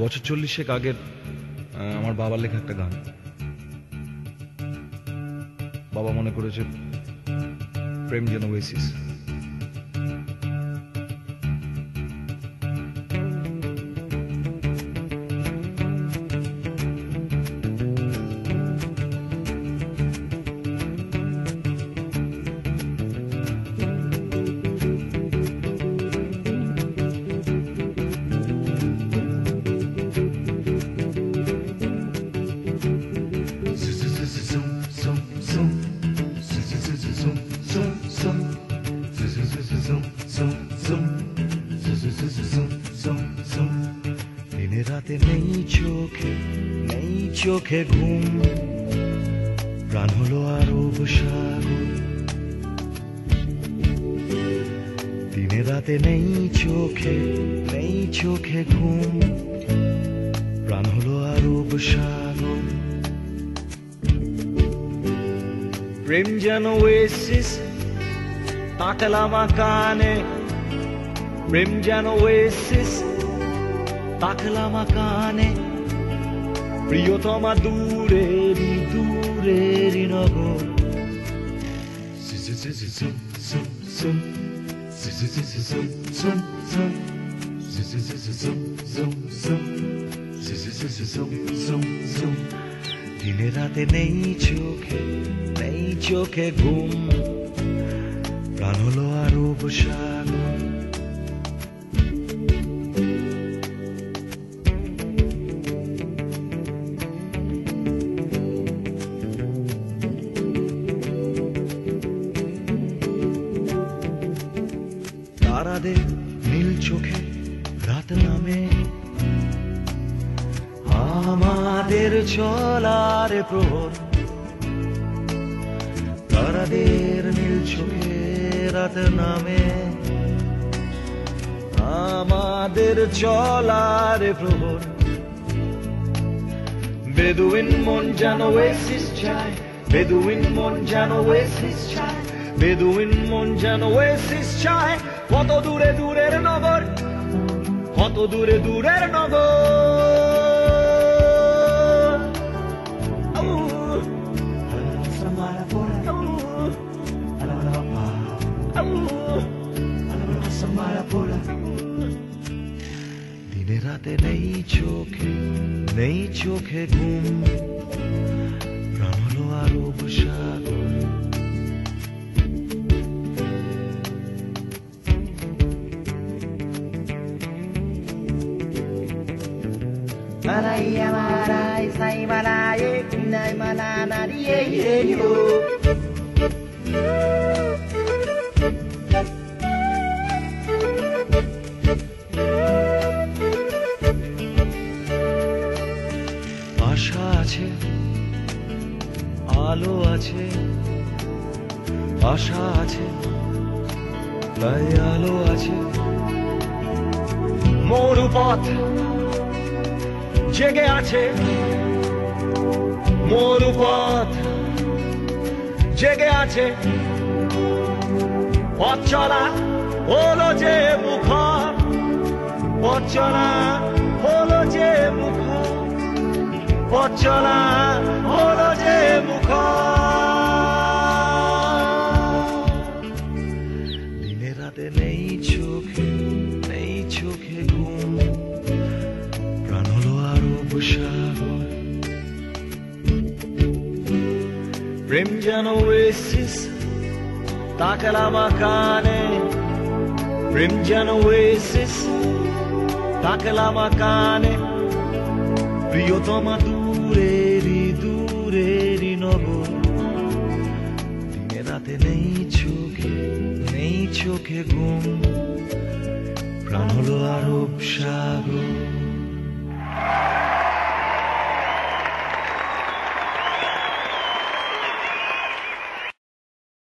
বছর 40 আগের আমার বাবার লেখা একটা গান। বাবা মনে করেছে প্রেম যেন ওয়েসিস। দিনে রাতে নেই চোখে ঘুম, প্রাণ হলো আরো সাগর। দিনে রাতে নেই চোখে ঘুম, প্রাণ হলো আরো সাগর। প্রেম যেন ওয়েসিস, তাকালাম কানে। প্রেম যেন ওয়েসিস, তাকালাম কানে। প্রিয়তমা দূরেরই নগর। দিনে রাতে নেই চোখে ঘুম, প্রাণ হলো আরো সাগর। তারাদের নীল চোখে রাত নামে, আমাদের চলার প্রহর। তারাদের নীল চোখে রাত নামে, আমাদের চলার প্রহর। বেদুইন মন যেন ওয়েসিস চায়, বেদুইন মন যেন ওয়েসিস চায়, বেদুইন মন যেন ওয়েসিস চায়। কত দূরের নগর, কত দূরের নগর। দিনে রাতে নেই চোখে ঘুম, প্রাণ হলো আরো সাগর। Malaya malay say malaye kinay malana diye yo. আশা আছে, আলো আছে, আশা আছে, তাই আলো আছে। মরুপথ জেগে আছে, মরুপথ জেগে আছে। পথ চলা হলো যে মুখর, পথ চলা হলো যে মুখর, পথ চলা হলো যে মুখর। দিনে রাতে নেই চোখে ঘুম, প্রাণ হলো আরো সাগর। প্রেম যেন ওয়েসিস, তাকালাম কানে। প্রেম যেন ওয়েসিস, তাকালাম কানে। প্রিয়তমা দূরেরই নগর। দিনে রাতে নেই চোখে ঘুম, প্রাণ হলো আরব সাগর।